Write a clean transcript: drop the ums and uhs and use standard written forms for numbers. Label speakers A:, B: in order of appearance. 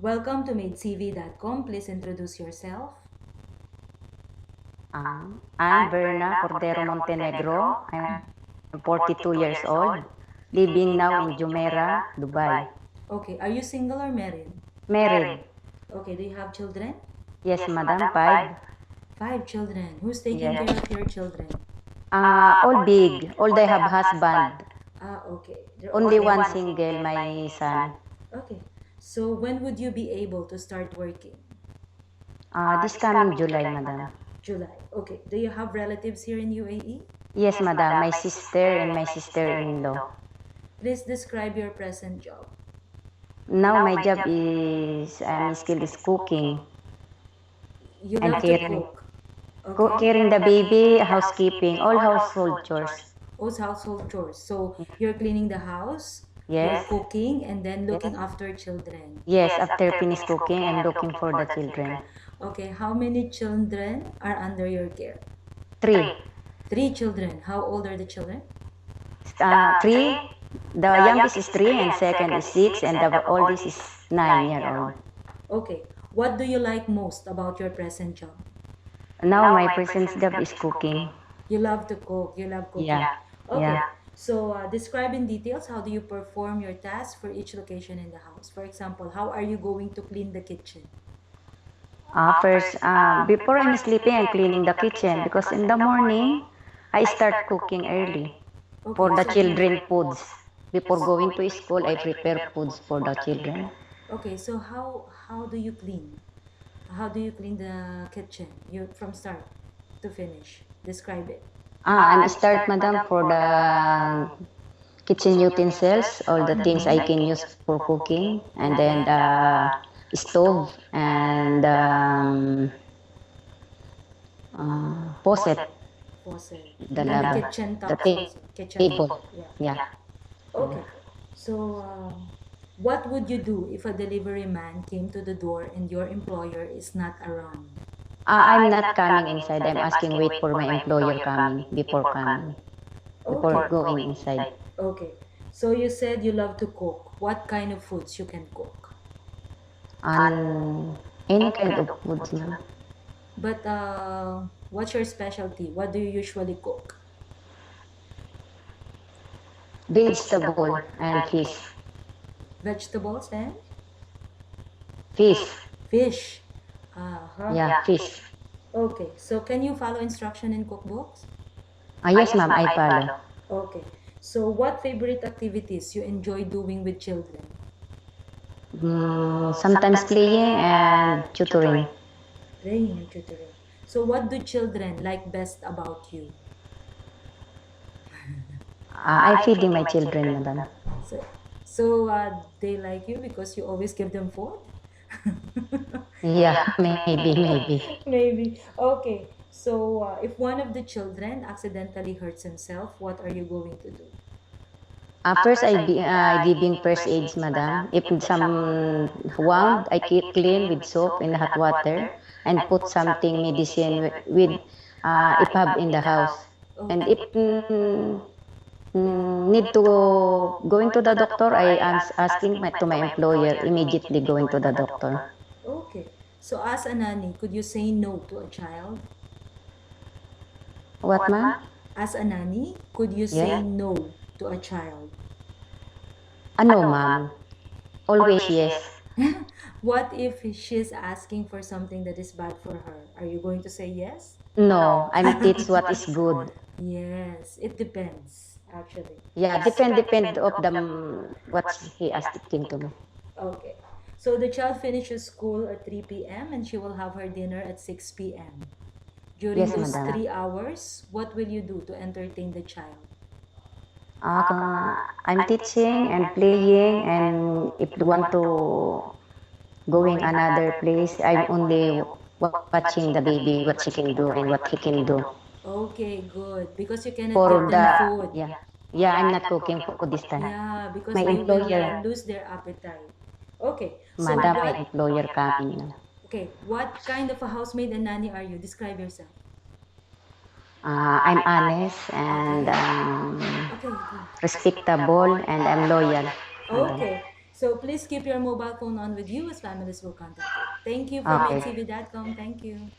A: Welcome to MaidTV.com. Please introduce yourself.
B: I'm Berna Cordero Montenegro. I'm 42 years old, living now in Jumeirah, Dubai.
A: Okay, are you single or married?
B: Married.
A: Okay, do you have children?
B: Yes, madam, 5.
A: 5 children. Who's taking
B: Yes.
A: care of your children?
B: All big. All they have husband.
A: Okay. They're
B: Only
A: all
B: one
A: married.
B: single, my son.
A: Okay. So when would you be able to start working?
B: This coming July, madam.
A: July. Okay. Do you have relatives here in UAE?
B: Yes, madam. My sister and my sister-in-law.
A: Please describe your present job.
B: Now my job is, skill is cooking.
A: You
B: And
A: love to
B: caring.
A: cook. Okay.
B: Caring the baby, housekeeping, all household chores.
A: All household chores. So you're cleaning the house,
B: Yes.
A: you're cooking, and then looking after children.
B: Yes, after finish cooking, I'm looking for the children.
A: Okay, how many children are under your care?
B: 3.
A: 3 children. How old are the children?
B: 3. The youngest is 3 and second is 6 and the oldest is 9-year-old.
A: Okay, what do you like most about your present job?
B: Now my present job is cooking.
A: You love to cook. You love cooking.
B: Yeah.
A: Okay.
B: Yeah.
A: So describe in details how do you perform your tasks for each location in the house. For example, how are you going to clean the kitchen?
B: First, before I'm sleeping, I'm cleaning the kitchen because in the morning, I start cooking early for the children foods. Before going to school, I prepare foods for the children.
A: Okay, so how do you clean? How do you clean the kitchen? You from start to finish. Describe it.
B: I'm start, madam, for the kitchen utensils, all the things I can use for cooking, and then the stove and faucet,
A: Faucet.
B: the
A: And
B: lab,
A: kitchen
B: the
A: tops also. Kitchen
B: table.
A: top. Yeah.
B: Yeah.
A: Okay. So what would you do if a delivery man came to the door and your employer is not around?
B: I'm not coming inside. I'm asking wait for my employer coming before coming, before going inside.
A: Okay. So you said you love to cook. What kind of foods you can cook?
B: Any kind of foods, ma'am.
A: But what's your specialty? What do you usually cook?
B: Vegetable and fish.
A: Vegetables and
B: Fish.
A: fish.
B: Yeah, fish.
A: Okay. So can you follow instruction in cookbooks?
B: Yes, ma'am, I follow.
A: Okay. So what favorite activities you enjoy doing with children?
B: Sometimes playing and tutoring.
A: Playing and tutoring. So what do children like best about you?
B: I'm feeding my children, madam.
A: So they like you because you always give them food?
B: Yeah, maybe.
A: Maybe. Okay. So if one of the children accidentally hurts himself, what are you going to do?
B: First, I giving first aids, madam. If some wound, I keep clean with soap in hot water and put something medicine with EPAB in the house. And if need to going to the doctor, I am asking to my employer immediately going to the doctor.
A: Okay. So as a nanny, could you say no to a child?
B: What, ma'am?
A: As a nanny, could you say
B: Yeah.
A: no to a child?
B: No, ma'am. Always yes.
A: What if she's asking for something that is bad for her? Are you going to say yes?
B: No, I'm teach what is good.
A: Yes, it depends, actually.
B: Yeah, depend of the what he asking to me.
A: Okay. So the child finishes school at 3 p.m. and she will have her dinner at 6 p.m. During
B: Yes,
A: those
B: madam.
A: 3 hours, what will you do to entertain the child?
B: I'm teaching and playing, and if you want to going another place, I'm only watching the baby, what she can do and what he can do.
A: Okay, good. Because you cannot
B: For
A: give
B: the,
A: them food.
B: yeah, I'm not cooking for this time.
A: Yeah, because
B: My
A: they will
B: employer,
A: lose their appetite. Okay. So
B: madam, my
A: what,
B: employer coming now.
A: okay, what kind of a housemaid and nanny are you? Describe yourself.
B: I'm honest and
A: Okay.
B: respectable and I'm loyal.
A: Okay. So please keep your mobile phone on with you as families will contact you. Thank you for
B: Okay.
A: maintv.com. Thank you.